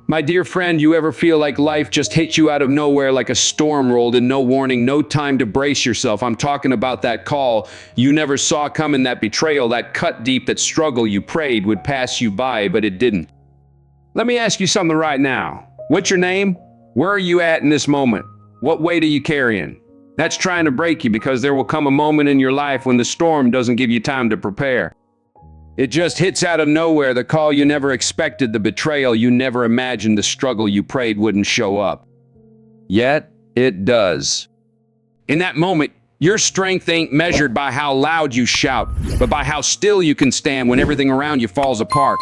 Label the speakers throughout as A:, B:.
A: My dear friend, you ever feel like life just hit you out of nowhere like a storm rolled in, no warning, no time to brace yourself? I'm talking about that call you never saw coming, that betrayal, that cut deep, that struggle you prayed would pass you by, but it didn't. Let me ask you something right now. What's your name? Where are you at in this moment? What weight are you carrying? That's trying to break you, because there will come a moment in your life when the storm doesn't give you time to prepare. It just hits out of nowhere, the call you never expected, the betrayal you never imagined, the struggle you prayed wouldn't show up. Yet, it does. In that moment, your strength ain't measured by how loud you shout, but by how still you can stand when everything around you falls apart.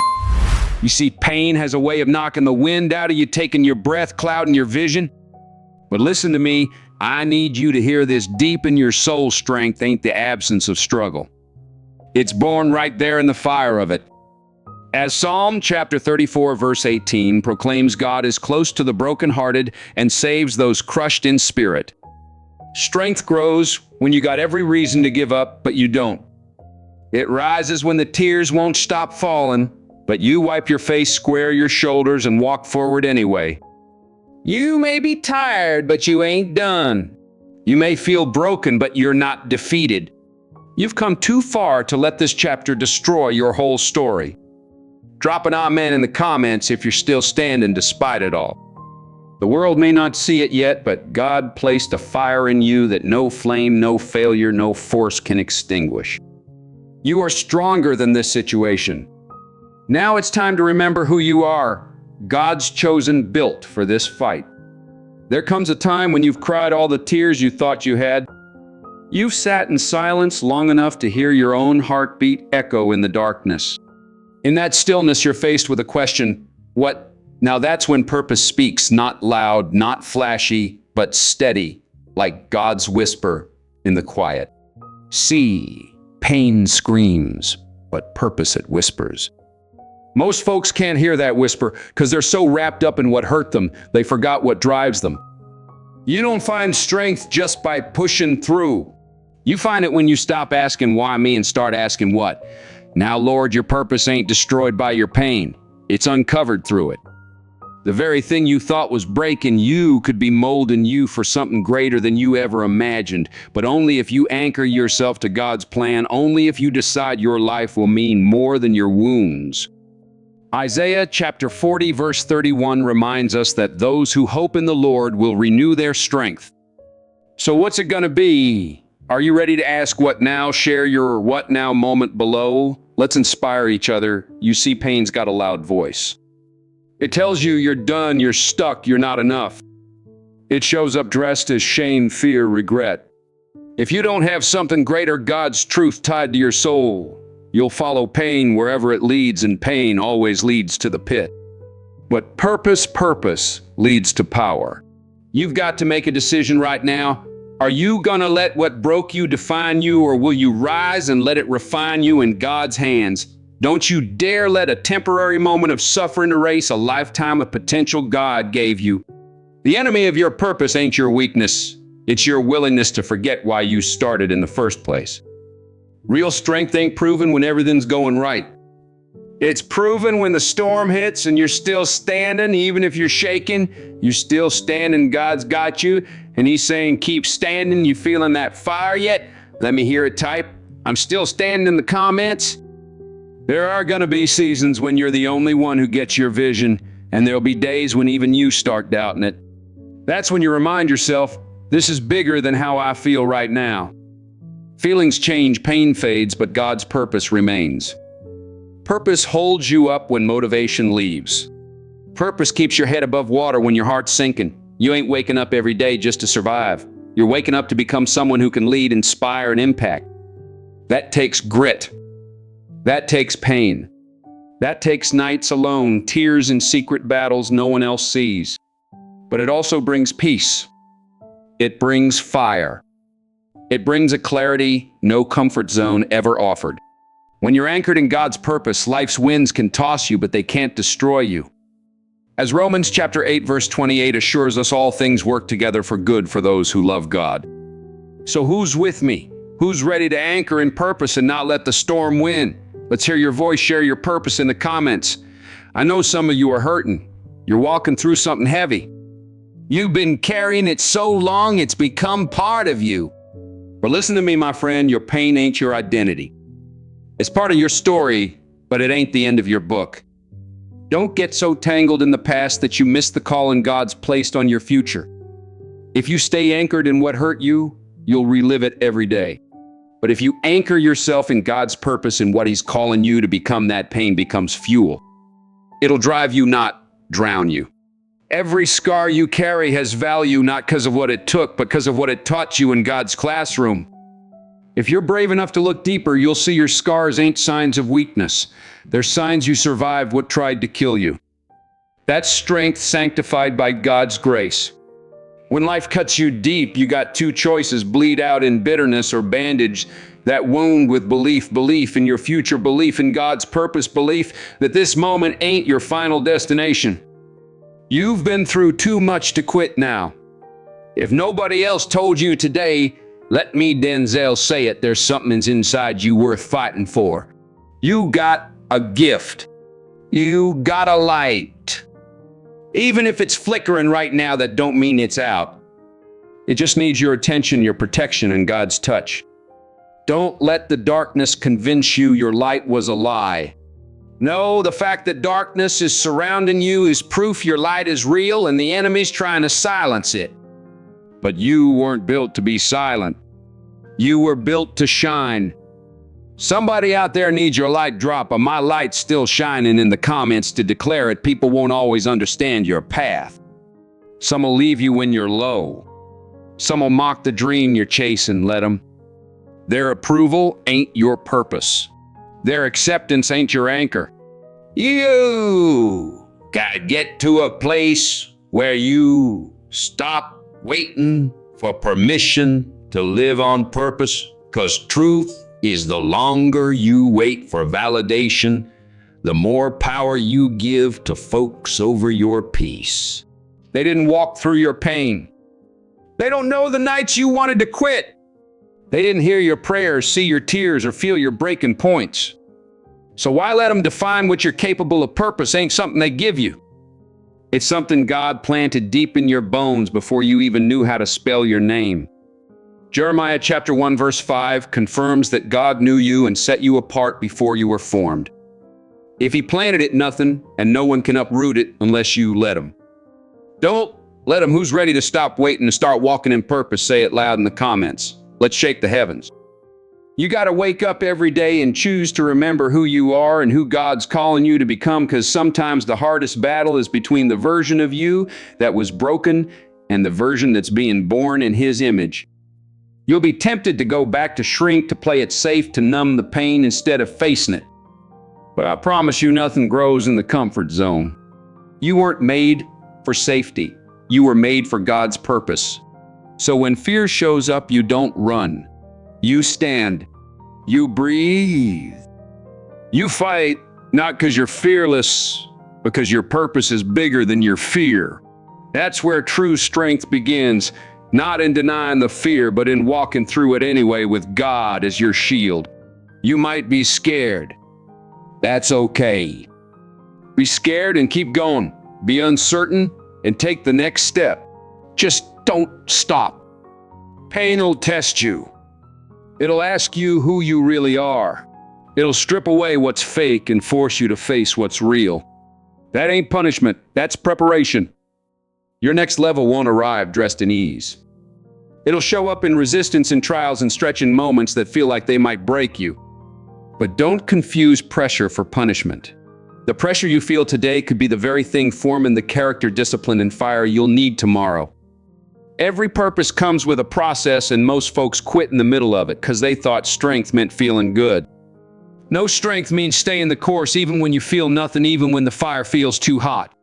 A: You see, pain has a way of knocking the wind out of you, taking your breath, clouding your vision. But listen to me, I need you to hear this. Deep in your soul, strength ain't the absence of struggle. It's born right there in the fire of it. As Psalm chapter 34, verse 18 proclaims, God is close to the brokenhearted and saves those crushed in spirit. Strength grows when you got every reason to give up, but you don't. It rises when the tears won't stop falling, but you wipe your face, square your shoulders, and walk forward anyway. You may be tired, but you ain't done. You may feel broken, but you're not defeated. You've come too far to let this chapter destroy your whole story. Drop an amen in the comments if you're still standing despite it all. The world may not see it yet, but God placed a fire in you that no flame, no failure, no force can extinguish. You are stronger than this situation. Now it's time to remember who you are. God's chosen, built for this fight. There comes a time when you've cried all the tears you thought you had. You've sat in silence long enough to hear your own heartbeat echo in the darkness. In that stillness, you're faced with a question, what? Now that's when purpose speaks, not loud, not flashy, but steady, like God's whisper in the quiet. See, pain screams, but purpose it whispers. Most folks can't hear that whisper because they're so wrapped up in what hurt them, they forgot what drives them. You don't find strength just by pushing through. You find it when you stop asking why me and start asking what. Now, Lord, your purpose ain't destroyed by your pain. It's uncovered through it. The very thing you thought was breaking you could be molding you for something greater than you ever imagined, but only if you anchor yourself to God's plan, only if you decide your life will mean more than your wounds. Isaiah chapter 40, verse 31 reminds us that those who hope in the Lord will renew their strength. So what's it gonna be? Are you ready to ask what now? Share your what now moment below. Let's inspire each other. You see, pain's got a loud voice. It tells you you're done, you're stuck, you're not enough. It shows up dressed as shame, fear, regret. If you don't have something greater, God's truth tied to your soul, you'll follow pain wherever it leads, and pain always leads to the pit. But purpose leads to power. You've got to make a decision right now. Are you gonna let what broke you define you, or will you rise and let it refine you in God's hands? Don't you dare let a temporary moment of suffering erase a lifetime of potential God gave you. The enemy of your purpose ain't your weakness. It's your willingness to forget why you started in the first place. Real strength ain't proven when everything's going right. It's proven when the storm hits and you're still standing. Even if you're shaking, you're still standing. God's got you, and He's saying, keep standing. You feeling that fire yet? Let me hear it type. I'm still standing in the comments. There are gonna be seasons when you're the only one who gets your vision, and there'll be days when even you start doubting it. That's when you remind yourself, this is bigger than how I feel right now. Feelings change, pain fades, but God's purpose remains. Purpose holds you up when motivation leaves. Purpose keeps your head above water when your heart's sinking. You ain't waking up every day just to survive. You're waking up to become someone who can lead, inspire, and impact. That takes grit. That takes pain. That takes nights alone, tears and secret battles no one else sees. But it also brings peace. It brings fire. It brings a clarity no comfort zone ever offered. When you're anchored in God's purpose, life's winds can toss you, but they can't destroy you. As Romans chapter 8, verse 28 assures us, all things work together for good for those who love God. So who's with me? Who's ready to anchor in purpose and not let the storm win? Let's hear your voice, share your purpose in the comments. I know some of you are hurting. You're walking through something heavy. You've been carrying it so long it's become part of you. But listen to me, my friend, your pain ain't your identity. It's part of your story, but it ain't the end of your book. Don't get so tangled in the past that you miss the calling God's placed on your future. If you stay anchored in what hurt you, you'll relive it every day. But if you anchor yourself in God's purpose and what He's calling you to become, that pain becomes fuel. It'll drive you, not drown you. Every scar you carry has value, not because of what it took, but because of what it taught you in God's classroom. If you're brave enough to look deeper, you'll see your scars ain't signs of weakness. They're signs you survived what tried to kill you. That's strength sanctified by God's grace. When life cuts you deep, you got two choices: bleed out in bitterness or bandage that wound with belief in your future, belief in God's purpose, belief that this moment ain't your final destination. You've been through too much to quit now. If nobody else told you today, let me, Denzel, say it, there's something inside you worth fighting for. You got a gift. You got a light. Even if it's flickering right now, that don't mean it's out. It just needs your attention, your protection, and God's touch. Don't let the darkness convince you your light was a lie. No, the fact that darkness is surrounding you is proof your light is real and the enemy's trying to silence it. But you weren't built to be silent. You were built to shine. Somebody out there needs your light. Drop a "my light's still shining" in the comments to declare it. People won't always understand your path. Some will leave you when you're low. Some will mock the dream you're chasing. Let them. Their approval ain't your purpose. Their acceptance ain't your anchor. You gotta get to a place where you stop waiting for permission to live on purpose, because truth is the longer you wait for validation, the more power you give to folks over your peace. They didn't walk through your pain. They don't know the nights you wanted to quit. They didn't hear your prayers, see your tears, or feel your breaking points. So why let them define what you're capable of? Purpose ain't something they give you. It's something God planted deep in your bones before you even knew how to spell your name. Jeremiah chapter 1 verse 5 confirms that God knew you and set you apart before you were formed. If He planted it, nothing and no one can uproot it unless you let Him. Don't let Him. Who's ready to stop waiting and start walking in purpose? Say it loud in the comments. Let's shake the heavens. You got to wake up every day and choose to remember who you are and who God's calling you to become, because sometimes the hardest battle is between the version of you that was broken and the version that's being born in His image. You'll be tempted to go back to shrink, to play it safe, to numb the pain instead of facing it. But I promise you, nothing grows in the comfort zone. You weren't made for safety. You were made for God's purpose. So when fear shows up, you don't run. You stand. You breathe. You fight, not because you're fearless, because your purpose is bigger than your fear. That's where true strength begins, not in denying the fear, but in walking through it anyway with God as your shield. You might be scared. That's okay. Be scared and keep going. Be uncertain and take the next step. Just don't stop. Pain will test you. It'll ask you who you really are. It'll strip away what's fake and force you to face what's real. That ain't punishment, that's preparation. Your next level won't arrive dressed in ease. It'll show up in resistance, in trials, and stretching moments that feel like they might break you. But don't confuse pressure for punishment. The pressure you feel today could be the very thing forming the character, discipline, and fire you'll need tomorrow. Every purpose comes with a process, and most folks quit in the middle of it because they thought strength meant feeling good. No, strength means staying the course even when you feel nothing, even when the fire feels too hot.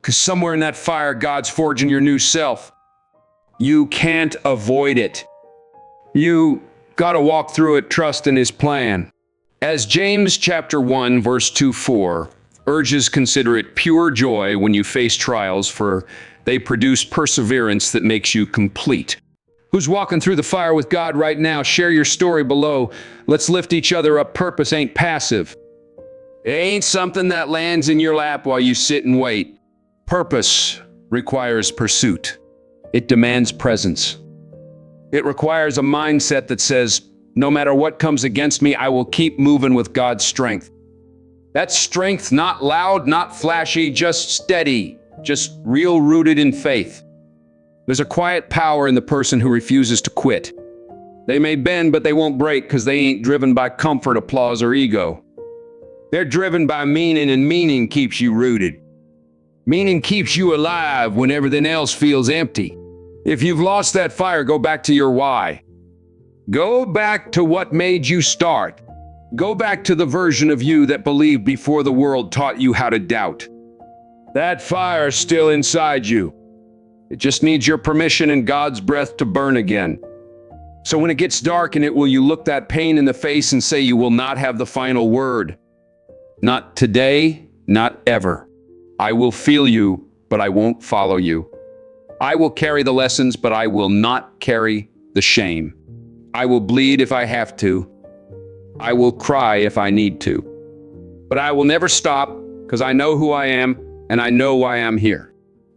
A: Because somewhere in that fire, God's forging your new self. You can't avoid it. You gotta walk through it, trust in His plan. As James chapter 1 verse 2-4 urges, consider it pure joy when you face trials, for they produce perseverance that makes you complete. Who's walking through the fire with God right now? Share your story below. Let's lift each other up. Purpose ain't passive. It ain't something that lands in your lap while you sit and wait. Purpose requires pursuit. It demands presence. It requires a mindset that says, no matter what comes against me, I will keep moving with God's strength. That strength, not loud, not flashy, just steady, just real rooted in faith. There's a quiet power in the person who refuses to quit. They may bend, but they won't break because they ain't driven by comfort, applause, or ego. They're driven by meaning, and meaning keeps you rooted. Meaning keeps you alive when everything else feels empty. If you've lost that fire, go back to your why. Go back to what made you start. Go back to the version of you that believed before the world taught you how to doubt. That fire's still inside you. It just needs your permission and God's breath to burn again. So when it gets dark in it, will you look that pain in the face and say you will not have the final word? Not today, not ever. I will feel you, but I won't follow you. I will carry the lessons, but I will not carry the shame. I will bleed if I have to. I will cry if I need to. But I will never stop because I know who I am and I know why I'm here.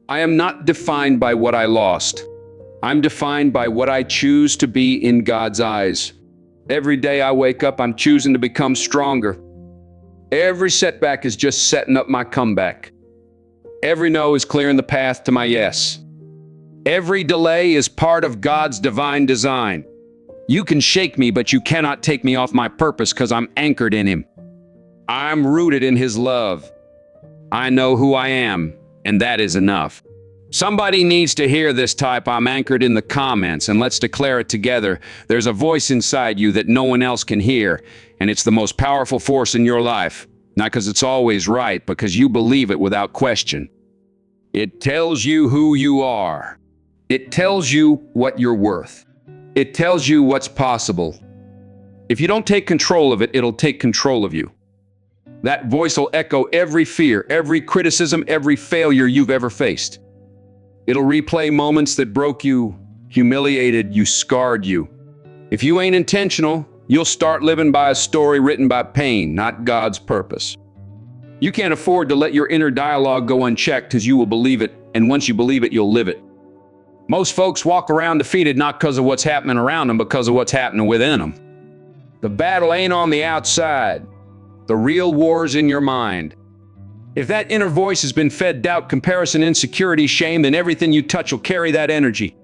A: I am not defined by what I lost. I'm defined by what I choose to be in God's eyes. Every day I wake up, I'm choosing to become stronger. Every setback is just setting up my comeback. Every no is clearing the path to my yes. Every delay is part of God's divine design. You can shake me, but you cannot take me off my purpose because I'm anchored in Him. I'm rooted in His love. I know who I am, and that is enough. Somebody needs to hear this type "I'm anchored" in the comments, and let's declare it together. There's a voice inside you that no one else can hear, and it's the most powerful force in your life. Not because it's always right, because you believe it without question. It tells you who you are. It tells you what you're worth. It tells you what's possible. If you don't take control of it, it'll take control of you. That voice will echo every fear, every criticism, every failure you've ever faced. It'll replay moments that broke you, humiliated you, scarred you. If you ain't intentional, you'll start living by a story written by pain, not God's purpose. You can't afford to let your inner dialogue go unchecked because you will believe it, and once you believe it, you'll live it. Most folks walk around defeated not because of what's happening around them, but because of what's happening within them. The battle ain't on the outside. The real war's in your mind. If that inner voice has been fed doubt, comparison, insecurity, shame, then everything you touch will carry that energy.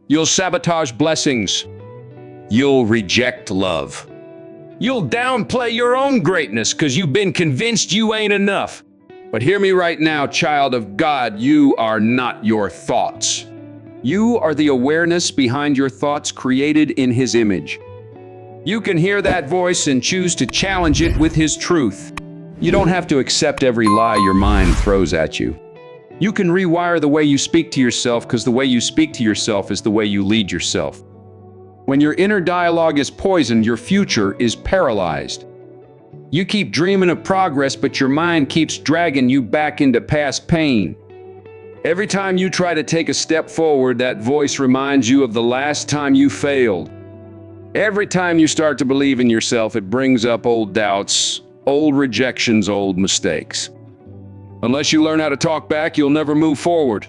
A: You'll sabotage blessings. You'll reject love. You'll downplay your own greatness because you've been convinced you ain't enough. But hear me right now, child of God, you are not your thoughts. You are the awareness behind your thoughts, created in His image. You can hear that voice and choose to challenge it with His truth. You don't have to accept every lie your mind throws at you. You can rewire the way you speak to yourself, because the way you speak to yourself is the way you lead yourself. When your inner dialogue is poisoned, your future is paralyzed. You keep dreaming of progress, but your mind keeps dragging you back into past pain. Every time you try to take a step forward, that voice reminds you of the last time you failed. Every time you start to believe in yourself, it brings up old doubts, old rejections, old mistakes. Unless you learn how to talk back, you'll never move forward.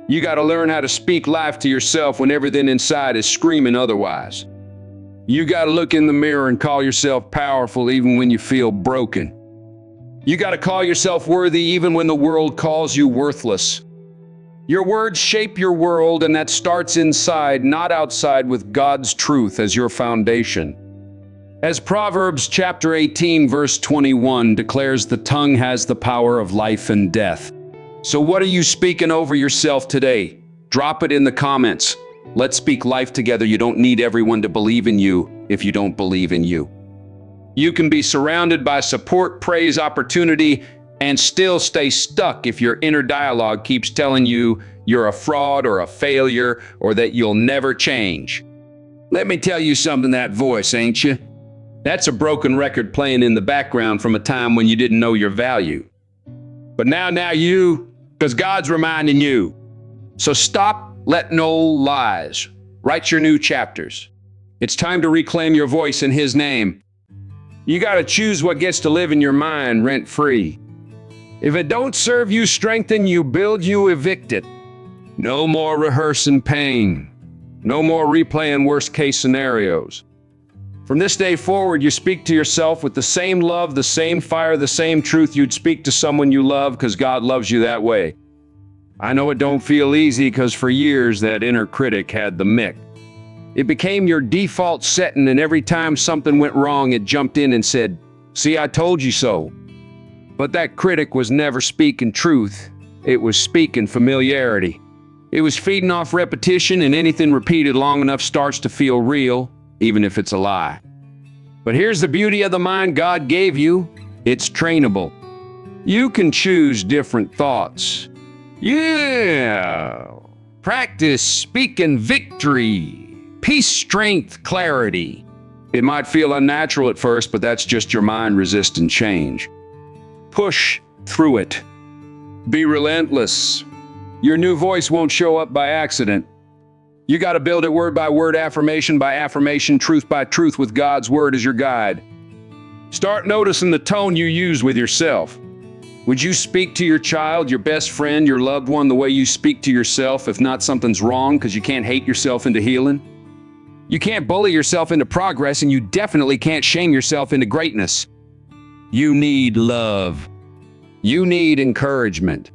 A: You got to learn how to speak life to yourself when everything inside is screaming otherwise. You got to look in the mirror and call yourself powerful even when you feel broken. You got to call yourself worthy even when the world calls you worthless. Your words shape your world, and that starts inside, not outside, with God's truth as your foundation. As Proverbs chapter 18 verse 21 declares, the tongue has the power of life and death. So what are you speaking over yourself today? Drop it in the comments. Let's speak life together. You don't need everyone to believe in you if you don't believe in you. You can be surrounded by support, praise, opportunity, and still stay stuck if your inner dialogue keeps telling you you're a fraud or a failure or that you'll never change. Let me tell you something, that voice, ain't you? That's a broken record playing in the background from a time when you didn't know your value. But now you, because God's reminding you. So stop letting old lies. Write your new chapters. It's time to reclaim your voice in His name. You got to choose what gets to live in your mind rent-free. If it don't serve you, strengthen you, build you, evict it. No more rehearsing pain. No more replaying worst-case scenarios. From this day forward, you speak to yourself with the same love, the same fire, the same truth you'd speak to someone you love because God loves you that way. I know it don't feel easy because for years that inner critic had the mick. It became your default setting, and every time something went wrong, it jumped in and said, "See, I told you so." But that critic was never speaking truth. It was speaking familiarity. It was feeding off repetition, and anything repeated long enough starts to feel real, even if it's a lie. But here's the beauty of the mind God gave you. It's trainable. You can choose different thoughts. Yeah. Practice speaking victory, peace, strength, clarity. It might feel unnatural at first, but that's just your mind resisting change. Push through it. Be relentless. Your new voice won't show up by accident. You got to build it word by word, affirmation by affirmation, truth by truth, with God's word as your guide. Start noticing the tone you use with yourself. Would you speak to your child, your best friend, your loved one the way you speak to yourself? If not, something's wrong, because you can't hate yourself into healing. You can't bully yourself into progress, and you definitely can't shame yourself into greatness. You need love. You need encouragement.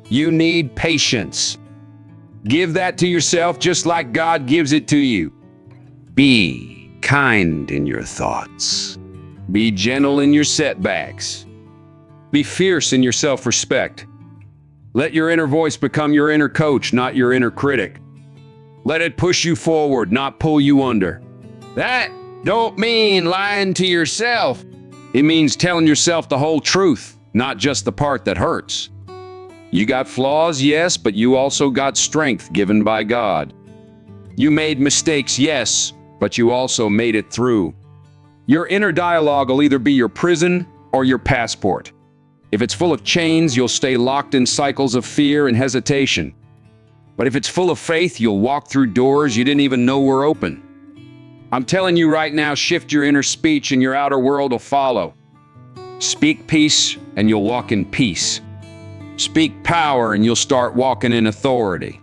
A: You need patience. Give that to yourself just like God gives it to you. Be kind in your thoughts. Be gentle in your setbacks. Be fierce in your self-respect. Let your inner voice become your inner coach, not your inner critic. Let it push you forward, not pull you under. That don't mean lying to yourself. It means telling yourself the whole truth, not just the part that hurts. You got flaws, yes, but you also got strength given by God. You made mistakes, yes, but you also made it through. Your inner dialogue will either be your prison or your passport. If it's full of chains, you'll stay locked in cycles of fear and hesitation. But if it's full of faith, you'll walk through doors you didn't even know were open. I'm telling you right now, shift your inner speech and your outer world will follow. Speak peace and you'll walk in peace. Speak power and you'll start walking in authority.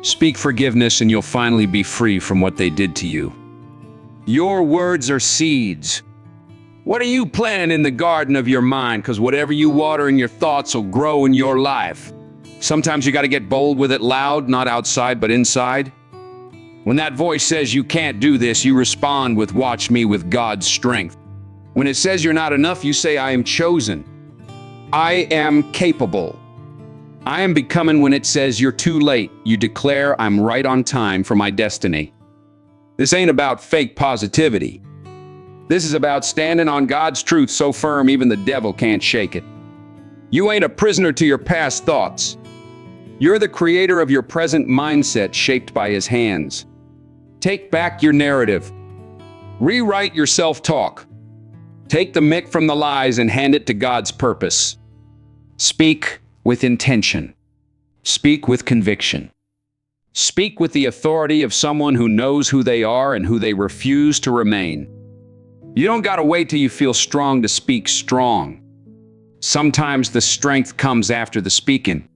A: Speak forgiveness and you'll finally be free from what they did to you. Your words are seeds. What are you planting in the garden of your mind? Because whatever you water in your thoughts will grow in your life. Sometimes you got to get bold with it, loud, not outside, but inside. When that voice says you can't do this, you respond with "Watch me with God's strength." When it says you're not enough, you say, "I am chosen. I am capable. I am becoming." When it says you're too late, you declare, "I'm right on time for my destiny." This ain't about fake positivity. This is about standing on God's truth so firm even the devil can't shake it. You ain't a prisoner to your past thoughts. You're the creator of your present mindset shaped by His hands. Take back your narrative. Rewrite your self-talk. Take the mick from the lies and hand it to God's purpose. Speak with intention. Speak with conviction. Speak with the authority of someone who knows who they are and who they refuse to remain. You don't gotta wait till you feel strong to speak strong. Sometimes the strength comes after the speaking.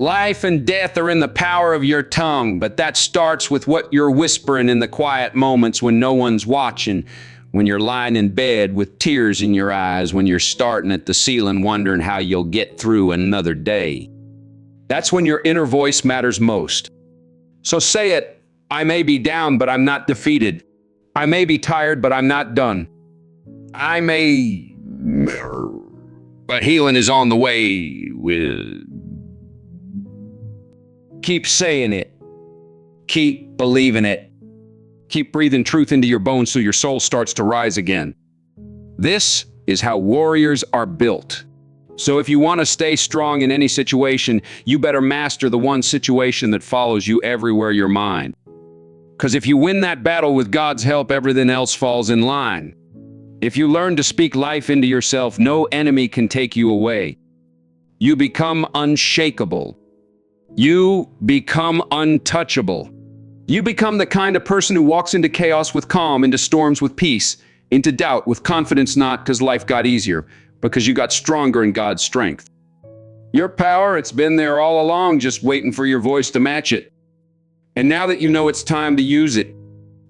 A: Life and death are in the power of your tongue, but that starts with what you're whispering in the quiet moments when no one's watching, when you're lying in bed with tears in your eyes, when you're starting at the ceiling wondering how you'll get through another day. That's when your inner voice matters most. So say it. I may be down, but I'm not defeated. I may be tired, but I'm not done. But healing is on the way with... Keep saying it. Keep believing it. Keep breathing truth into your bones so your soul starts to rise again. This is how warriors are built. So if you want to stay strong in any situation, you better master the one situation that follows you everywhere your mind. Because if you win that battle with God's help, everything else falls in line. If you learn to speak life into yourself, no enemy can take you away. You become unshakable. You become untouchable. You become the kind of person who walks into chaos with calm, into storms with peace, into doubt with confidence, not because life got easier, because you got stronger in God's strength. Your power, it's been there all along, just waiting for your voice to match it. And now that you know it's time to use it,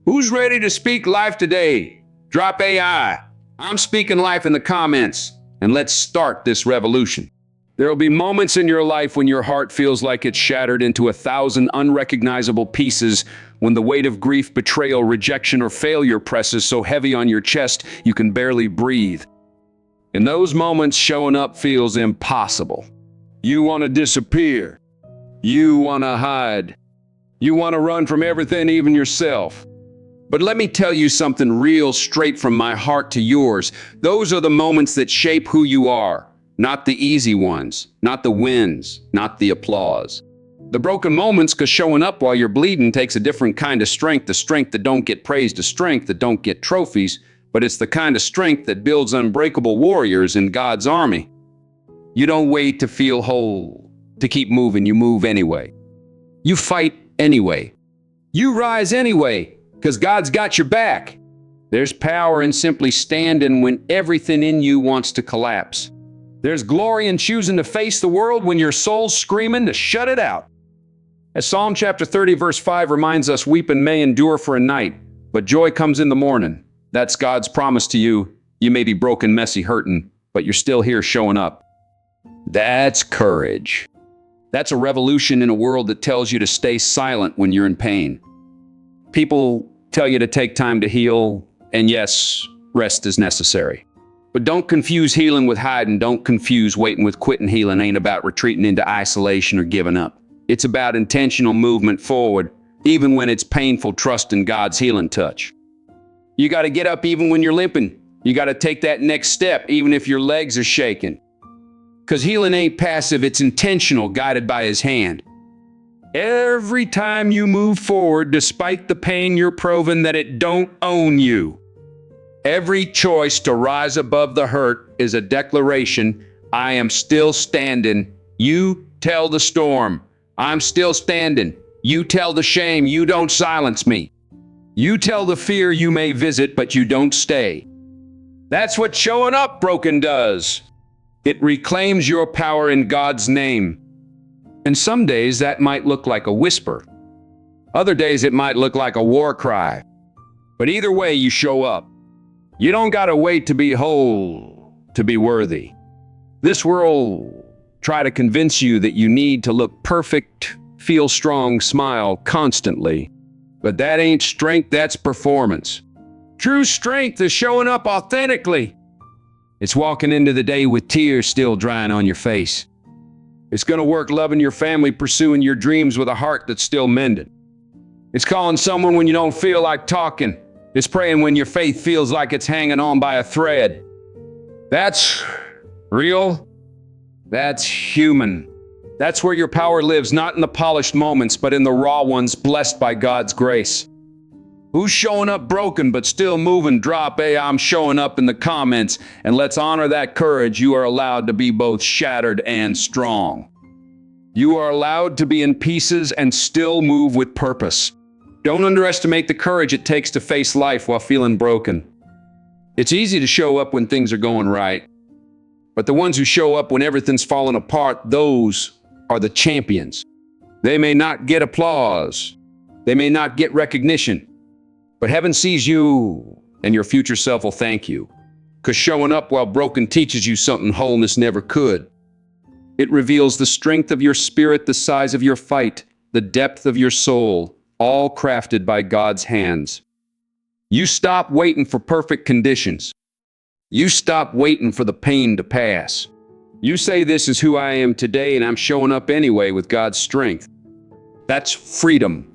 A: who's ready to speak life today? Drop AI. I'm speaking life in the comments, and let's start this revolution. There will be moments in your life when your heart feels like it's shattered into 1,000 unrecognizable pieces, when the weight of grief, betrayal, rejection, or failure presses so heavy on your chest you can barely breathe. In those moments, showing up feels impossible. You want to disappear. You want to hide. You want to run from everything, even yourself. But let me tell you something real, straight from my heart to yours. Those are the moments that shape who you are. Not the easy ones, not the wins, not the applause. The broken moments, because showing up while you're bleeding takes a different kind of strength, the strength that don't get praised, the strength that don't get trophies, but it's the kind of strength that builds unbreakable warriors in God's army. You don't wait to feel whole, to keep moving, you move anyway. You fight anyway. You rise anyway, because God's got your back. There's power in simply standing when everything in you wants to collapse. There's glory in choosing to face the world when your soul's screaming to shut it out. As Psalm chapter 30 verse 5 reminds us, weeping may endure for a night, but joy comes in the morning. That's God's promise to you. You may be broken, messy, hurting, but you're still here showing up. That's courage. That's a revolution in a world that tells you to stay silent when you're in pain. People tell you to take time to heal, and yes, rest is necessary. But don't confuse healing with hiding. Don't confuse waiting with quitting. Healing ain't about retreating into isolation or giving up. It's about intentional movement forward, even when it's painful, trusting God's healing touch. You got to get up even when you're limping. You got to take that next step, even if your legs are shaking. Because healing ain't passive, it's intentional, guided by His hand. Every time you move forward, despite the pain, you're proving that it don't own you. Every choice to rise above the hurt is a declaration, I am still standing. You tell the storm, I'm still standing. You tell the shame, you don't silence me. You tell the fear, you may visit, but you don't stay. That's what showing up broken does. It reclaims your power in God's name. And some days that might look like a whisper. Other days it might look like a war cry. But either way, you show up. You don't gotta wait to be whole, to be worthy. This world try to convince you that you need to look perfect, feel strong, smile constantly. But that ain't strength, that's performance. True strength is showing up authentically. It's walking into the day with tears still drying on your face. It's gonna work loving your family, pursuing your dreams with a heart that's still mended. It's calling someone when you don't feel like talking. It's praying when your faith feels like it's hanging on by a thread. That's real. That's human. That's where your power lives, not in the polished moments, but in the raw ones blessed by God's grace. Who's showing up broken but still moving? Drop a I'm showing up in the comments, and let's honor that courage. You are allowed to be both shattered and strong. You are allowed to be in pieces and still move with purpose. Don't underestimate the courage it takes to face life while feeling broken. It's easy to show up when things are going right, but the ones who show up when everything's falling apart, those are the champions. They may not get applause, they may not get recognition, but heaven sees you, and your future self will thank you. Because showing up while broken teaches you something wholeness never could. It reveals the strength of your spirit, the size of your fight, the depth of your soul, all crafted by God's hands. You stop waiting for perfect conditions. You stop waiting for the pain to pass. You say, this is who I am today, and I'm showing up anyway with God's strength. That's freedom.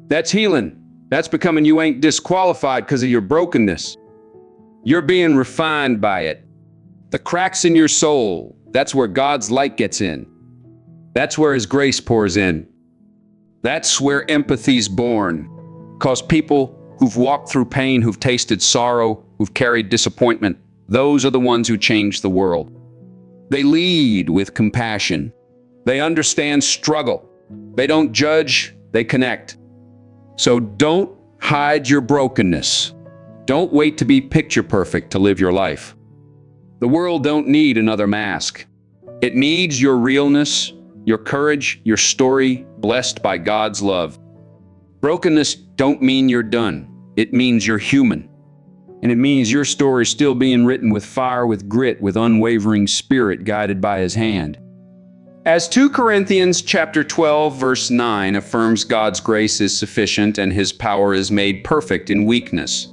A: That's healing. That's becoming you ain't disqualified because of your brokenness. You're being refined by it. The cracks in your soul, that's where God's light gets in. That's where His grace pours in. That's where empathy's born. Because people who've walked through pain, who've tasted sorrow, who've carried disappointment, those are the ones who change the world. They lead with compassion. They understand struggle. They don't judge, they connect. So don't hide your brokenness. Don't wait to be picture perfect to live your life. The world don't need another mask. It needs your realness, your courage, your story blessed by God's love. Brokenness don't mean you're done. It means you're human. And it means your story is still being written with fire, with grit, with unwavering spirit guided by His hand. As 2 Corinthians chapter 12 verse 9 affirms, God's grace is sufficient and His power is made perfect in weakness.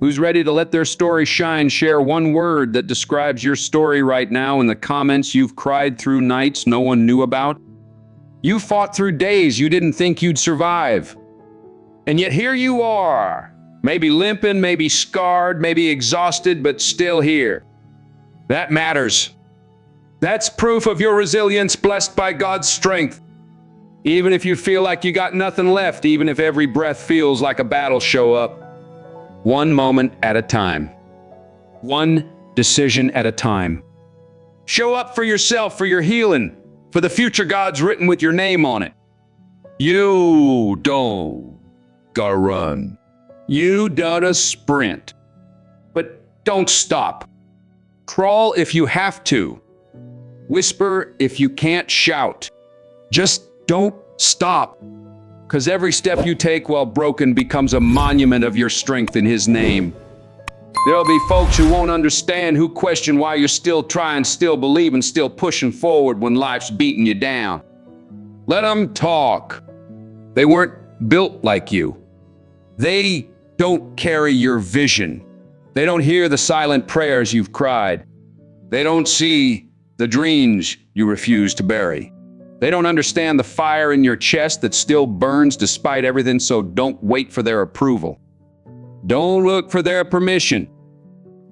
A: Who's ready to let their story shine? Share one word that describes your story right now in the comments. You've cried through nights no one knew about. You fought through days you didn't think you'd survive. And yet here you are, maybe limping, maybe scarred, maybe exhausted, but still here. That matters. That's proof of your resilience, blessed by God's strength. Even if you feel like you got nothing left, even if every breath feels like a battle, show up. One moment at a time. One decision at a time. Show up for yourself, for your healing, for the future God's written with your name on it. You don't gotta run. You gotta sprint. But don't stop. Crawl if you have to. Whisper if you can't shout. Just don't stop. Because every step you take while broken becomes a monument of your strength in His name. There'll be folks who won't understand, who question why you're still trying, still believing, still pushing forward when life's beating you down. Let them talk. They weren't built like you. They don't carry your vision. They don't hear the silent prayers you've cried. They don't see the dreams you refuse to bury. They don't understand the fire in your chest that still burns despite everything, so don't wait for their approval. Don't look for their permission.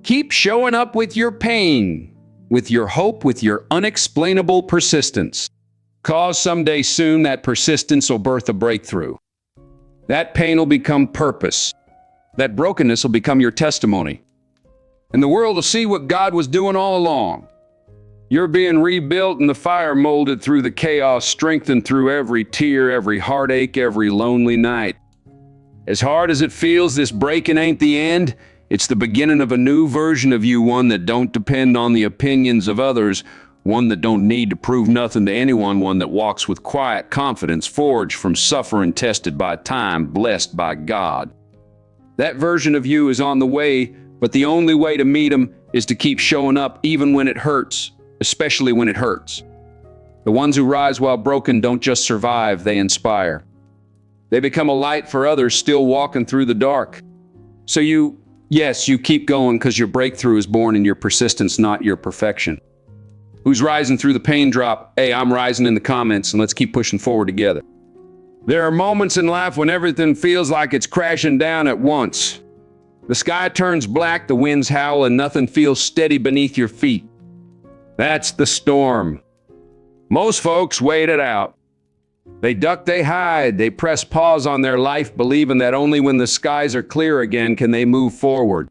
A: Keep showing up with your pain, with your hope, with your unexplainable persistence. Cause someday soon that persistence will birth a breakthrough. That pain will become purpose. That brokenness will become your testimony. And the world will see what God was doing all along. You're being rebuilt and the fire molded through the chaos, strengthened through every tear, every heartache, every lonely night. As hard as it feels, this breaking ain't the end. It's the beginning of a new version of you, one that don't depend on the opinions of others, one that don't need to prove nothing to anyone, one that walks with quiet confidence, forged from suffering, tested by time, blessed by God. That version of you is on the way, but the only way to meet Him is to keep showing up even when it hurts. Especially when it hurts. The ones who rise while broken don't just survive, they inspire. They become a light for others still walking through the dark. So you keep going because your breakthrough is born in your persistence, not your perfection. Who's rising through the pain drop? Hey, I'm rising in the comments, and let's keep pushing forward together. There are moments in life when everything feels like it's crashing down at once. The sky turns black, the winds howl, and nothing feels steady beneath your feet. That's the storm. Most folks wait it out. They duck, they hide, they press pause on their life, believing that only when the skies are clear again can they move forward.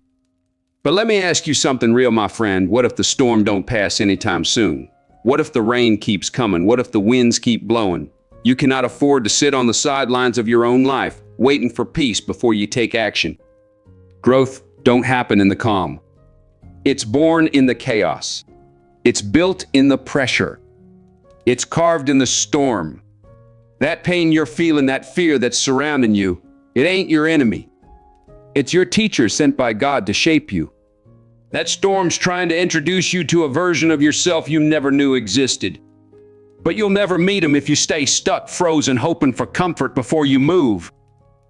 A: But let me ask you something real, my friend. What if the storm don't pass anytime soon? What if the rain keeps coming? What if the winds keep blowing? You cannot afford to sit on the sidelines of your own life, waiting for peace before you take action. Growth don't happen in the calm. It's born in the chaos. It's built in the pressure. It's carved in the storm. That pain you're feeling, that fear that's surrounding you, it ain't your enemy. It's your teacher sent by God to shape you. That storm's trying to introduce you to a version of yourself you never knew existed. But you'll never meet him if you stay stuck, frozen, hoping for comfort before you move.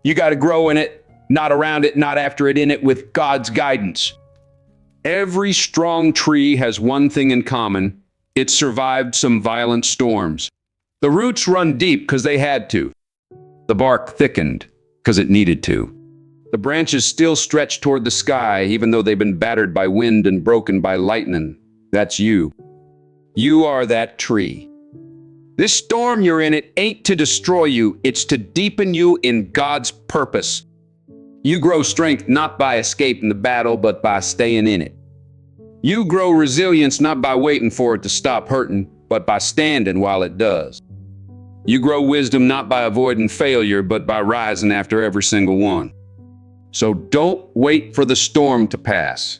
A: You got to grow in it, not around it, not after it, in it with God's guidance. Every strong tree has one thing in common. It survived some violent storms. The roots run deep because they had to. The bark thickened because it needed to. The branches still stretch toward the sky even though they've been battered by wind and broken by lightning. That's you. You are that tree. This storm you're in, it ain't to destroy you, it's to deepen you in God's purpose. You grow strength not by escaping the battle, but by staying in it. You grow resilience not by waiting for it to stop hurting, but by standing while it does. You grow wisdom not by avoiding failure, but by rising after every single one. So don't wait for the storm to pass.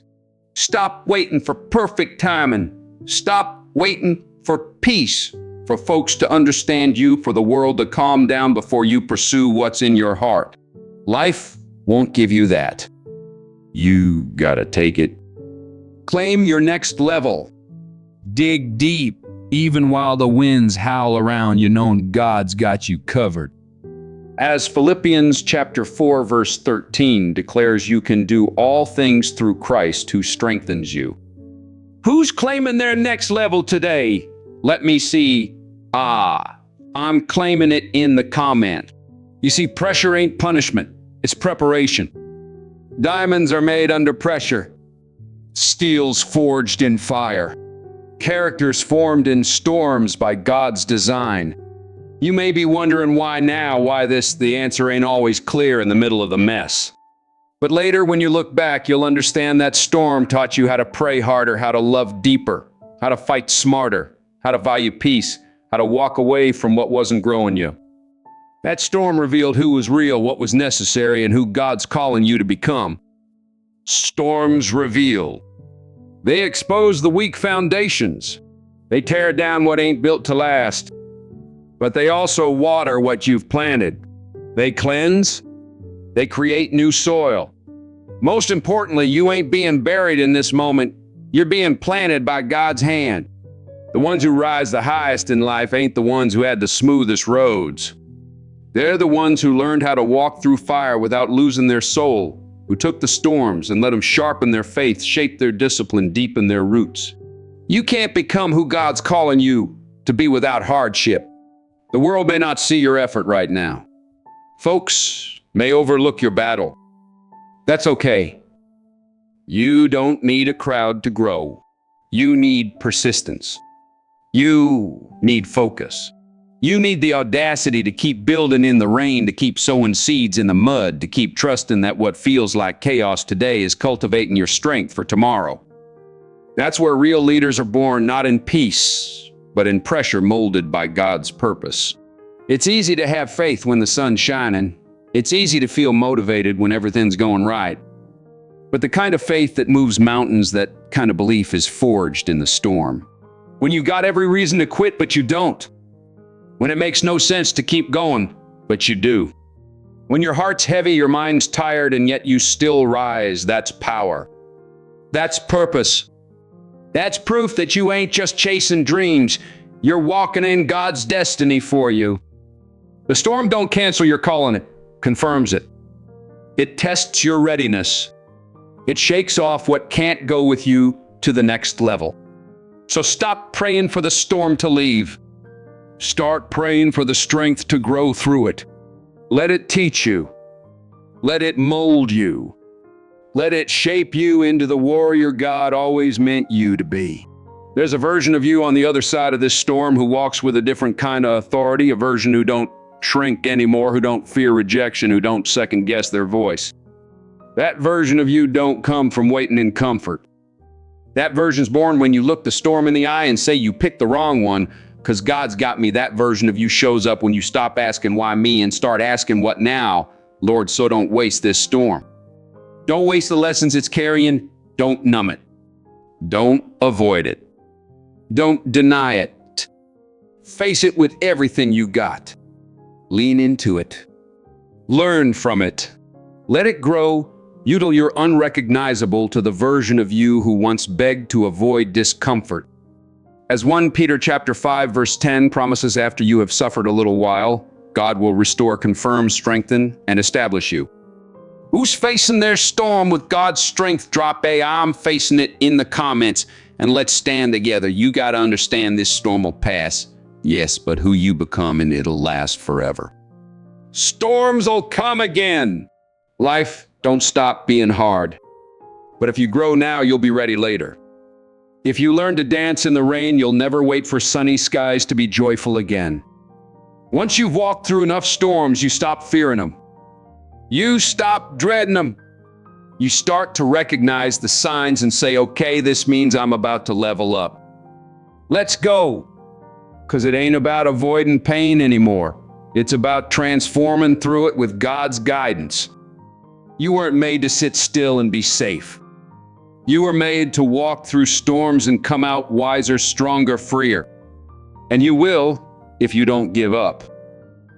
A: Stop waiting for perfect timing. Stop waiting for peace, for folks to understand you, for the world to calm down before you pursue what's in your heart. Life won't give you that. You gotta take it. Claim your next level. Dig deep, even while the winds howl around you, knowing God's got you covered. As Philippians chapter 4, verse 13 declares, you can do all things through Christ who strengthens you. Who's claiming their next level today? Let me see. I'm claiming it in the comment. You see, pressure ain't punishment, it's preparation. Diamonds are made under pressure. Steel's forged in fire. Characters formed in storms by God's design. You may be wondering why now, the answer ain't always clear in the middle of the mess. But later, when you look back, you'll understand that storm taught you how to pray harder, how to love deeper, how to fight smarter, how to value peace, how to walk away from what wasn't growing you. That storm revealed who was real, what was necessary, and who God's calling you to become. Storms reveal. They expose the weak foundations. They tear down what ain't built to last. But they also water what you've planted. They cleanse. They create new soil. Most importantly, you ain't being buried in this moment. You're being planted by God's hand. The ones who rise the highest in life ain't the ones who had the smoothest roads. They're the ones who learned how to walk through fire without losing their soul, who took the storms and let them sharpen their faith, shape their discipline, deepen their roots. You can't become who God's calling you to be without hardship. The world may not see your effort right now. Folks may overlook your battle. That's okay. You don't need a crowd to grow. You need persistence. You need focus. You need the audacity to keep building in the rain, to keep sowing seeds in the mud, to keep trusting that what feels like chaos today is cultivating your strength for tomorrow. That's where real leaders are born, not in peace, but in pressure molded by God's purpose. It's easy to have faith when the sun's shining. It's easy to feel motivated when everything's going right. But the kind of faith that moves mountains, that kind of belief is forged in the storm. When you got every reason to quit, but you don't. When it makes no sense to keep going, but you do. When your heart's heavy, your mind's tired, and yet you still rise, that's power. That's purpose. That's proof that you ain't just chasing dreams. You're walking in God's destiny for you. The storm don't cancel your calling, it confirms it. It tests your readiness. It shakes off what can't go with you to the next level. So stop praying for the storm to leave. Start praying for the strength to grow through it. Let it teach you. Let it mold you. Let it shape you into the warrior God always meant you to be. There's a version of you on the other side of this storm who walks with a different kind of authority, a version who don't shrink anymore, who don't fear rejection, who don't second guess their voice. That version of you don't come from waiting in comfort. That version's born when you look the storm in the eye and say you picked the wrong one, because God's got me. That version of you shows up when you stop asking why me and start asking what now, Lord, so don't waste this storm. Don't waste the lessons it's carrying. Don't numb it. Don't avoid it. Don't deny it. Face it with everything you got. Lean into it. Learn from it. Let it grow until you're unrecognizable to the version of you who once begged to avoid discomfort. As 1 Peter chapter 5, verse 10 promises, after you have suffered a little while, God will restore, confirm, strengthen, and establish you. Who's facing their storm with God's strength? Drop a I'm facing it in the comments, and let's stand together. You got to understand this storm will pass. Yes, but who you become, and it'll last forever. Storms will come again. Life don't stop being hard. But if you grow now, you'll be ready later. If you learn to dance in the rain, you'll never wait for sunny skies to be joyful again. Once you've walked through enough storms, you stop fearing them. You stop dreading them. You start to recognize the signs and say, okay, this means I'm about to level up. Let's go. Because it ain't about avoiding pain anymore. It's about transforming through it with God's guidance. You weren't made to sit still and be safe. You were made to walk through storms and come out wiser, stronger, freer. And you will if you don't give up.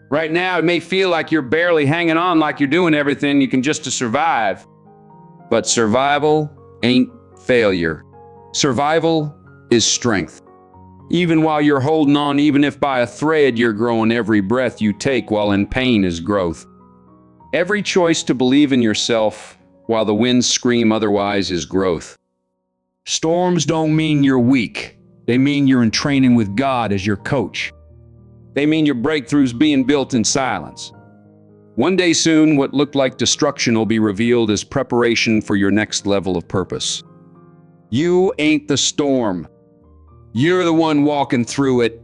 A: Right now, it may feel like you're barely hanging on, like you're doing everything you can just to survive. But survival ain't failure. Survival is strength. Even while you're holding on, even if by a thread, you're growing. Every breath you take while in pain is growth. Every choice to believe in yourself while the winds scream otherwise is growth. Storms don't mean you're weak. They mean you're in training with God as your coach. They mean your breakthrough's being built in silence. One day soon, what looked like destruction will be revealed as preparation for your next level of purpose. You ain't the storm. You're the one walking through it.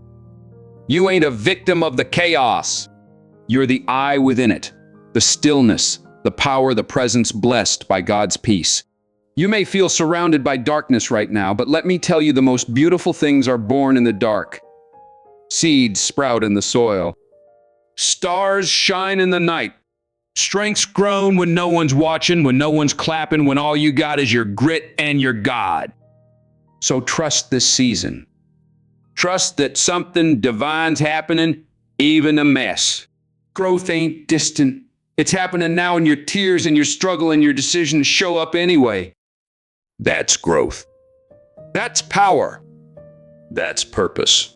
A: You ain't a victim of the chaos. You're the I within it, the stillness, the power, the presence blessed by God's peace. You may feel surrounded by darkness right now, but let me tell you, the most beautiful things are born in the dark. Seeds sprout in the soil. Stars shine in the night. Strength's grown when no one's watching, when no one's clapping, when all you got is your grit and your God. So trust this season. Trust that something divine's happening, even a mess. Growth ain't distant. It's happening now in your tears and your struggle and your decision to show up anyway. That's growth. That's power. That's purpose.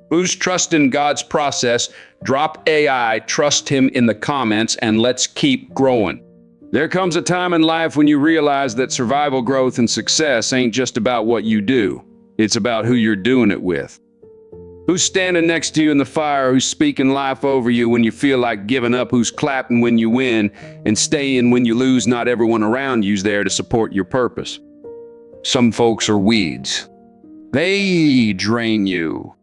A: Who's trusting God's process? Drop AI, trust Him in the comments, and let's keep growing. There comes a time in life when you realize that survival, growth, and success ain't just about what you do. It's about who you're doing it with. Who's standing next to you in the fire, who's speaking life over you when you feel like giving up, who's clapping when you win and staying when you lose. Not everyone around you's there to support your purpose. Some folks are weeds. They drain you.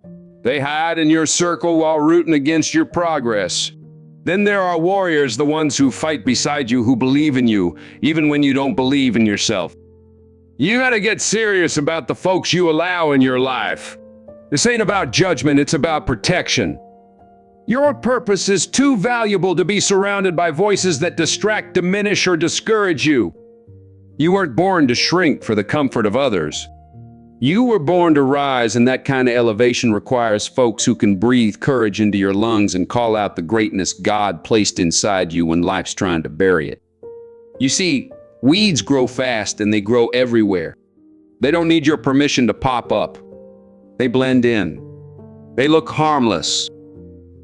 A: They hide in your circle while rooting against your progress. Then there are warriors, the ones who fight beside you, who believe in you, even when you don't believe in yourself. You gotta get serious about the folks you allow in your life. This ain't about judgment, it's about protection. Your purpose is too valuable to be surrounded by voices that distract, diminish, or discourage you. You weren't born to shrink for the comfort of others. You were born to rise, and that kind of elevation requires folks who can breathe courage into your lungs and call out the greatness God placed inside you when life's trying to bury it. You see, weeds grow fast and they grow everywhere. They don't need your permission to pop up. They blend in. They look harmless.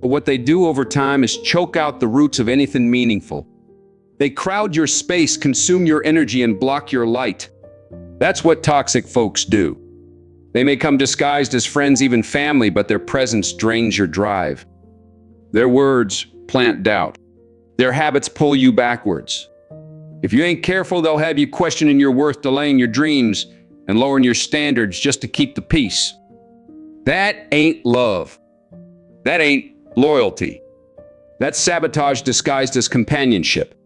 A: But what they do over time is choke out the roots of anything meaningful. They crowd your space, consume your energy, and block your light. That's what toxic folks do. They may come disguised as friends, even family, but their presence drains your drive. Their words plant doubt. Their habits pull you backwards. If you ain't careful, they'll have you questioning your worth, delaying your dreams, and lowering your standards just to keep the peace. That ain't love. That ain't loyalty. That's sabotage disguised as companionship.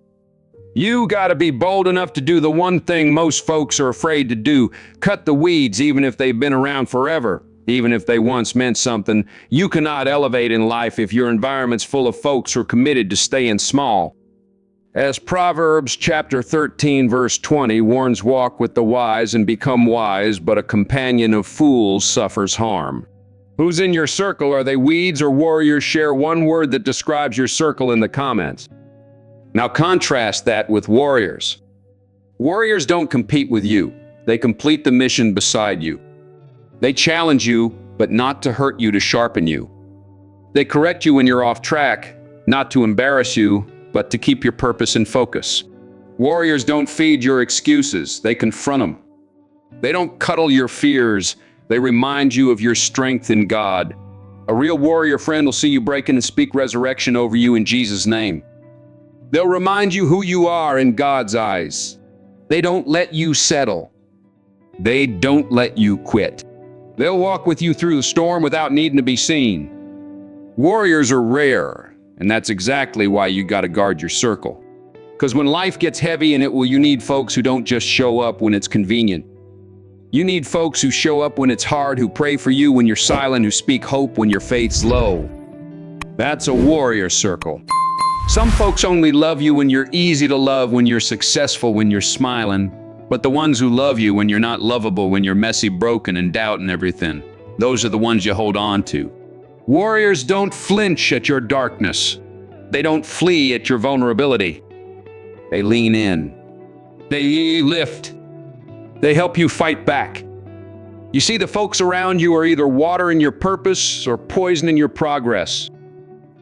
A: You gotta be bold enough to do the one thing most folks are afraid to do: cut the weeds, even if they've been around forever, even if they once meant something. You cannot elevate in life if your environment's full of folks who are committed to staying small. As Proverbs chapter 13 verse 20 warns, walk with the wise and become wise, but a companion of fools suffers harm. Who's in your circle? Are they weeds or warriors? Share one word that describes your circle in the comments. Now contrast that with warriors. Warriors don't compete with you. They complete the mission beside you. They challenge you, but not to hurt you, to sharpen you. They correct you when you're off track, not to embarrass you, but to keep your purpose in focus. Warriors don't feed your excuses. They confront them. They don't cuddle your fears. They remind you of your strength in God. A real warrior friend will see you breaking and speak resurrection over you in Jesus' name. They'll remind you who you are in God's eyes. They don't let you settle. They don't let you quit. They'll walk with you through the storm without needing to be seen. Warriors are rare, and that's exactly why you gotta guard your circle. Because when life gets heavy you need folks who don't just show up when it's convenient. You need folks who show up when it's hard, who pray for you when you're silent, who speak hope when your faith's low. That's a warrior circle. Some folks only love you when you're easy to love, when you're successful, when you're smiling. But the ones who love you when you're not lovable, when you're messy, broken, and doubting everything, those are the ones you hold on to. Warriors don't flinch at your darkness. They don't flee at your vulnerability. They lean in. They lift. They help you fight back. You see, the folks around you are either watering your purpose or poisoning your progress.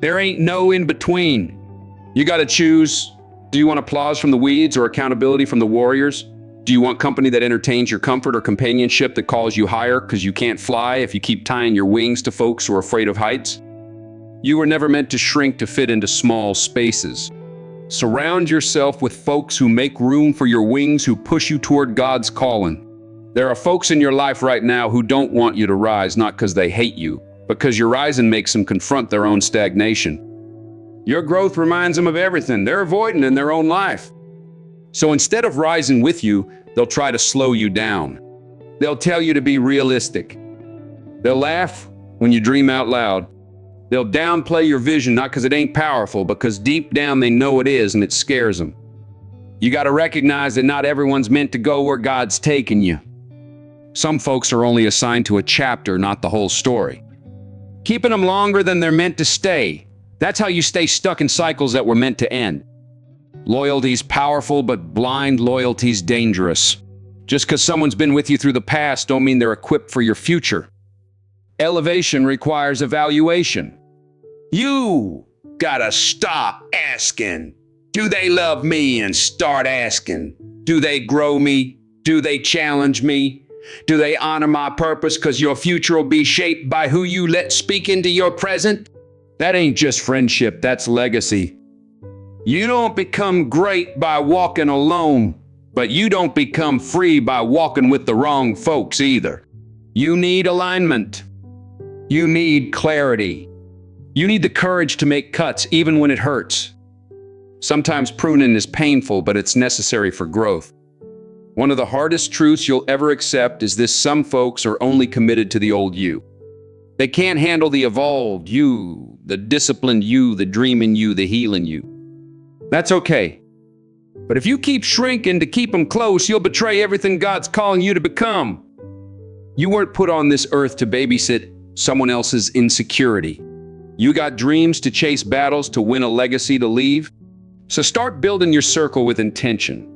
A: There ain't no in between. You gotta choose. Do you want applause from the weeds or accountability from the warriors? Do you want company that entertains your comfort or companionship that calls you higher because you can't fly if you keep tying your wings to folks who are afraid of heights? You were never meant to shrink to fit into small spaces. Surround yourself with folks who make room for your wings, who push you toward God's calling. There are folks in your life right now who don't want you to rise, not because they hate you, but because your rising makes them confront their own stagnation. Your growth reminds them of everything they're avoiding in their own life. So instead of rising with you, they'll try to slow you down. They'll tell you to be realistic. They'll laugh when you dream out loud. They'll downplay your vision, not because it ain't powerful, but because deep down they know it is and it scares them. You got to recognize that not everyone's meant to go where God's taking you. Some folks are only assigned to a chapter, not the whole story. Keeping them longer than they're meant to stay. That's how you stay stuck in cycles that were meant to end. Loyalty's powerful, but blind loyalty's dangerous. Just because someone's been with you through the past don't mean they're equipped for your future. Elevation requires evaluation. You gotta stop asking, do they love me, and start asking, do they grow me? Do they challenge me? Do they honor my purpose? Because your future will be shaped by who you let speak into your present. That ain't just friendship, that's legacy. You don't become great by walking alone, but you don't become free by walking with the wrong folks either. You need alignment. You need clarity. You need the courage to make cuts even when it hurts. Sometimes pruning is painful, but it's necessary for growth. One of the hardest truths you'll ever accept is this: some folks are only committed to the old you. They can't handle the evolved you, the disciplined you, the dreaming you, the healing you. That's okay. But if you keep shrinking to keep them close, you'll betray everything God's calling you to become. You weren't put on this earth to babysit someone else's insecurity. You got dreams to chase, battles to win, a legacy to leave. So start building your circle with intention.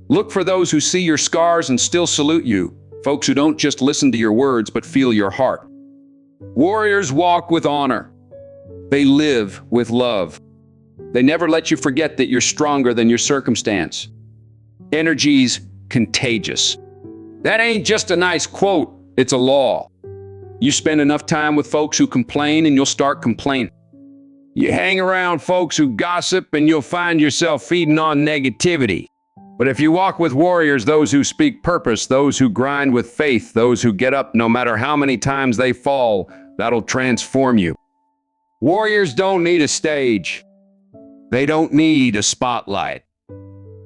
A: Look for those who see your scars and still salute you, folks who don't just listen to your words but feel your heart. Warriors walk with honor. They live with love. They never let you forget that you're stronger than your circumstance. Energy's contagious. That ain't just a nice quote, it's a law. You spend enough time with folks who complain and you'll start complaining. You hang around folks who gossip and you'll find yourself feeding on negativity. But if you walk with warriors, those who speak purpose, those who grind with faith, those who get up no matter how many times they fall, that'll transform you. Warriors don't need a stage. They don't need a spotlight.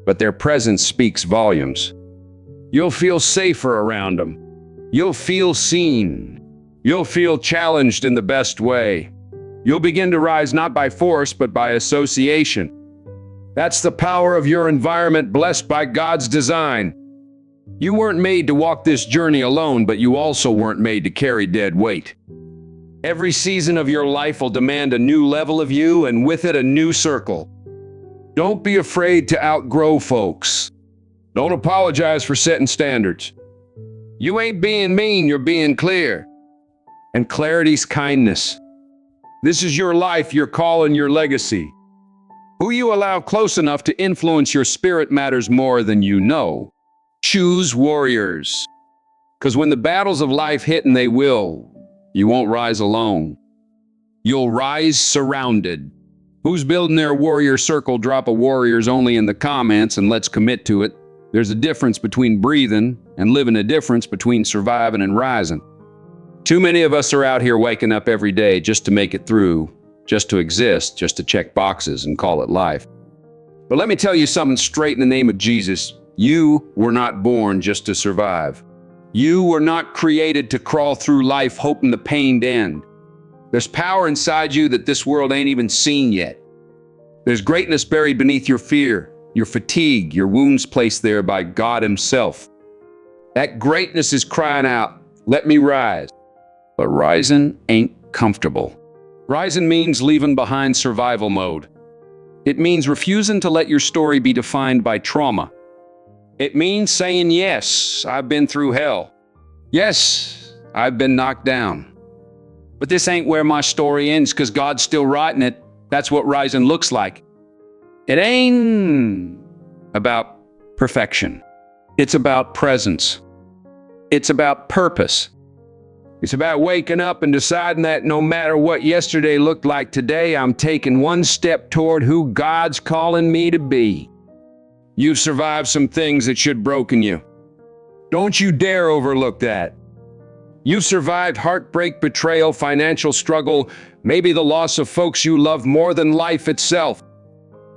A: But their presence speaks volumes. You'll feel safer around them. You'll feel seen. You'll feel challenged in the best way. You'll begin to rise not by force, but by association. That's the power of your environment, blessed by God's design. You weren't made to walk this journey alone, but you also weren't made to carry dead weight. Every season of your life will demand a new level of you, and with it, a new circle. Don't be afraid to outgrow folks. Don't apologize for setting standards. You ain't being mean, you're being clear. And clarity's kindness. This is your life, your call, and your legacy. Who you allow close enough to influence your spirit matters more than you know. Choose warriors. Because when the battles of life hit, and they will, you won't rise alone. You'll rise surrounded. Who's building their warrior circle? Drop a warriors only in the comments and let's commit to it. There's a difference between breathing and living, a difference between surviving and rising. Too many of us are out here waking up every day just to make it through, just to exist, just to check boxes and call it life. But let me tell you something straight in the name of Jesus. You were not born just to survive. You were not created to crawl through life hoping the pain to end. There's power inside you that this world ain't even seen yet. There's greatness buried beneath your fear. your fatigue, your wounds placed there by God Himself. That greatness is crying out, let me rise. But rising ain't comfortable. Rising means leaving behind survival mode. It means refusing to let your story be defined by trauma. It means saying, yes, I've been through hell. Yes, I've been knocked down. But this ain't where my story ends, because God's still writing it. That's what rising looks like. It ain't about perfection. It's about presence. It's about purpose. It's about waking up and deciding that no matter what yesterday looked like today, I'm taking one step toward who God's calling me to be. You've survived some things that should broken you. Don't you dare overlook that. You've survived heartbreak, betrayal, financial struggle, maybe the loss of folks you love more than life itself.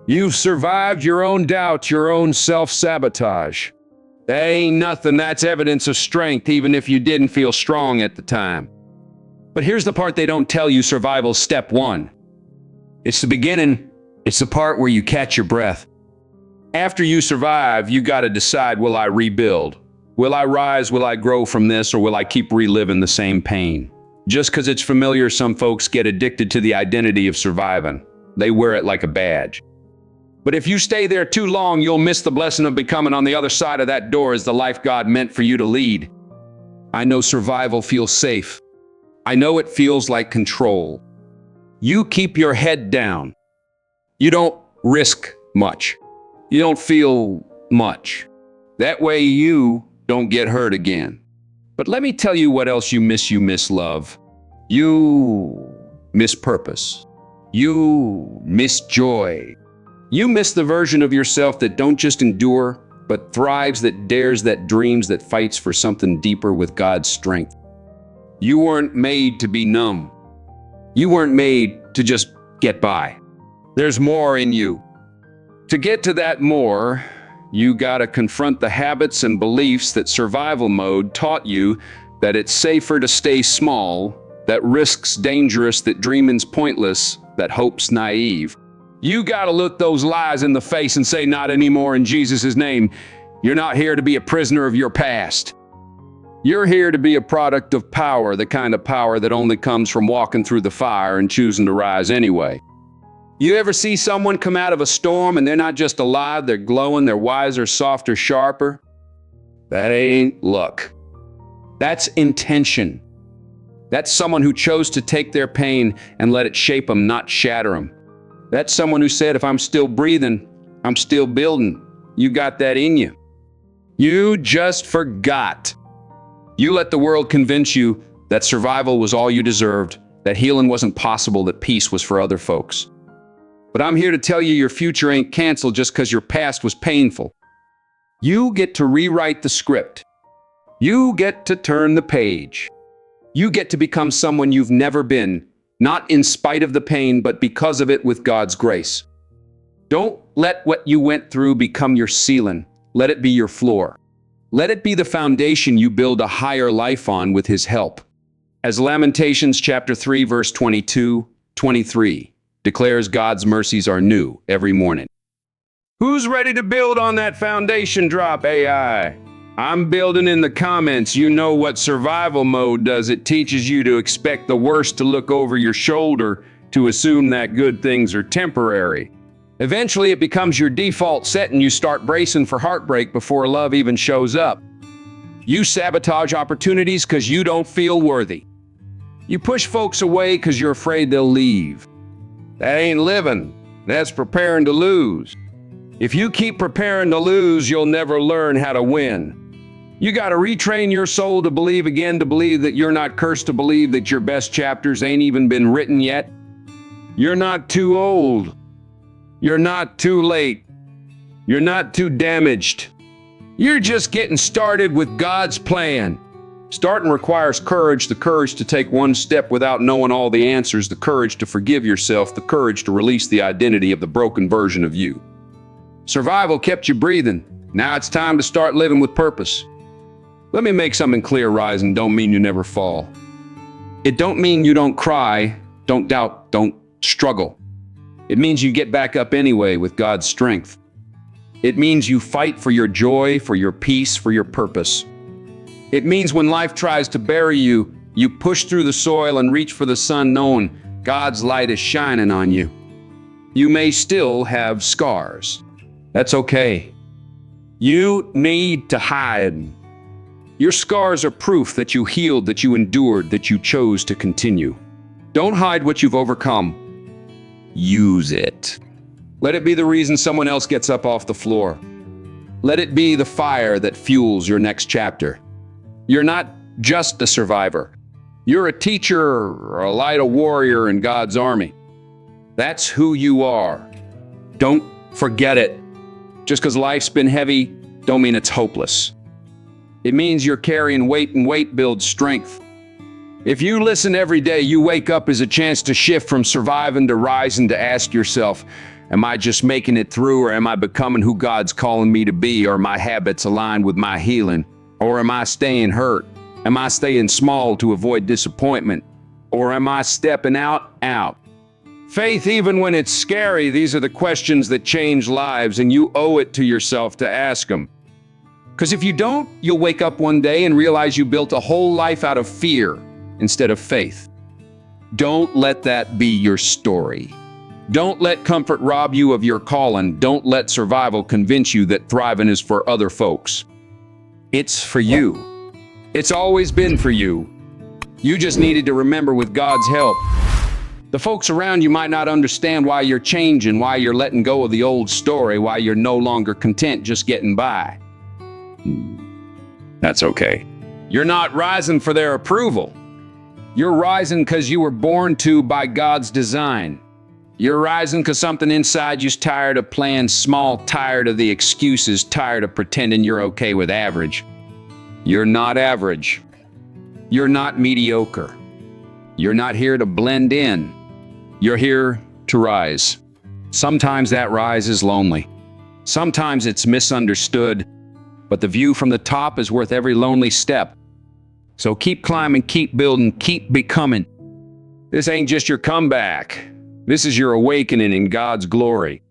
A: You've survived your own doubt, your own self-sabotage. That ain't nothing. That's evidence of strength, even if you didn't feel strong at the time. But here's the part they don't tell you, survival's step one. It's the beginning. It's the part where you catch your breath. After you survive, you got to decide, will I rebuild? Will I rise? Will I grow from this? Or will I keep reliving the same pain? Just because it's familiar, some folks get addicted to the identity of surviving. They wear it like a badge. But if you stay there too long, you'll miss the blessing of becoming on the other side of that door as the life God meant for you to lead. I know survival feels safe. I know it feels like control. You keep your head down. You don't risk much. You don't feel much. That way you don't get hurt again. But let me tell you what else you miss. You miss love. You miss purpose. You miss joy. You miss the version of yourself that don't just endure, but thrives, that dares, that dreams, that fights for something deeper with God's strength. You weren't made to be numb. You weren't made to just get by. There's more in you. To get to that more, you gotta confront the habits and beliefs that survival mode taught you, that it's safer to stay small, that risk's dangerous, that dreaming's pointless, that hope's naive. You gotta look those lies in the face and say, not anymore in Jesus' name. You're not here to be a prisoner of your past. You're here to be a product of power, the kind of power that only comes from walking through the fire and choosing to rise anyway. You ever see someone come out of a storm and they're not just alive, they're glowing, they're wiser, softer, sharper? That ain't luck. That's intention. That's someone who chose to take their pain and let it shape them, not shatter them. That's someone who said, if I'm still breathing, I'm still building. You got that in you. You just forgot. You let the world convince you that survival was all you deserved, that healing wasn't possible, that peace was for other folks. But I'm here to tell you your future ain't canceled just because your past was painful. You get to rewrite the script. You get to turn the page. You get to become someone you've never been, not in spite of the pain, but because of it with God's grace. Don't let what you went through become your ceiling. Let it be your floor. Let it be the foundation you build a higher life on with His help. As Lamentations chapter 3, verse 22-23 declares, God's mercies are new every morning. Who's ready to build on that foundation? Drop AI. I'm building in the comments. You know what survival mode does. It teaches you to expect the worst, to look over your shoulder, to assume that good things are temporary. Eventually, it becomes your default set and you start bracing for heartbreak before love even shows up. You sabotage opportunities because you don't feel worthy. You push folks away because you're afraid they'll leave. That ain't living. That's preparing to lose. If you keep preparing to lose, you'll never learn how to win. You got to retrain your soul to believe again, to believe that you're not cursed, to believe that your best chapters ain't even been written yet. You're not too old. You're not too late. You're not too damaged. You're just getting started with God's plan. Starting requires courage, the courage to take one step without knowing all the answers, the courage to forgive yourself, the courage to release the identity of the broken version of you. Survival kept you breathing. Now it's time to start living with purpose. Let me make something clear, rising don't mean you never fall. It don't mean you don't cry, don't doubt, don't struggle. It means you get back up anyway with God's strength. It means you fight for your joy, for your peace, for your purpose. It means when life tries to bury you, you push through the soil and reach for the sun, knowing God's light is shining on you. You may still have scars. That's okay. You need to hide. Your scars are proof that you healed, that you endured, that you chose to continue. Don't hide what you've overcome. Use it. Let it be the reason someone else gets up off the floor. Let it be the fire that fuels your next chapter. You're not just a survivor. You're a teacher or a light, a warrior in God's army. That's who you are. Don't forget it. Just because life's been heavy, don't mean it's hopeless. It means you're carrying weight, and weight builds strength. If you listen every day, you wake up as a chance to shift from surviving to rising, to ask yourself, am I just making it through, or am I becoming who God's calling me to be? Or my habits aligned with my healing? Or am I staying hurt? Am I staying small to avoid disappointment? Or am I stepping out? Faith, even when it's scary, these are the questions that change lives, and you owe it to yourself to ask them. Because if you don't, you'll wake up one day and realize you built a whole life out of fear instead of faith. Don't let that be your story. Don't let comfort rob you of your calling. Don't let survival convince you that thriving is for other folks. It's for you. It's always been for you. You just needed to remember, with God's help. The folks around you might not understand why you're changing, why you're letting go of the old story, why you're no longer content just getting by. That's okay. You're not rising for their approval. You're rising because you were born to by God's design. You're rising because something inside you's tired of playing small, tired of the excuses, tired of pretending you're okay with average. You're not average. You're not mediocre. You're not here to blend in. You're here to rise. Sometimes that rise is lonely. Sometimes it's misunderstood, but the view from the top is worth every lonely step. So keep climbing, keep building, keep becoming. This ain't just your comeback. This is your awakening in God's glory.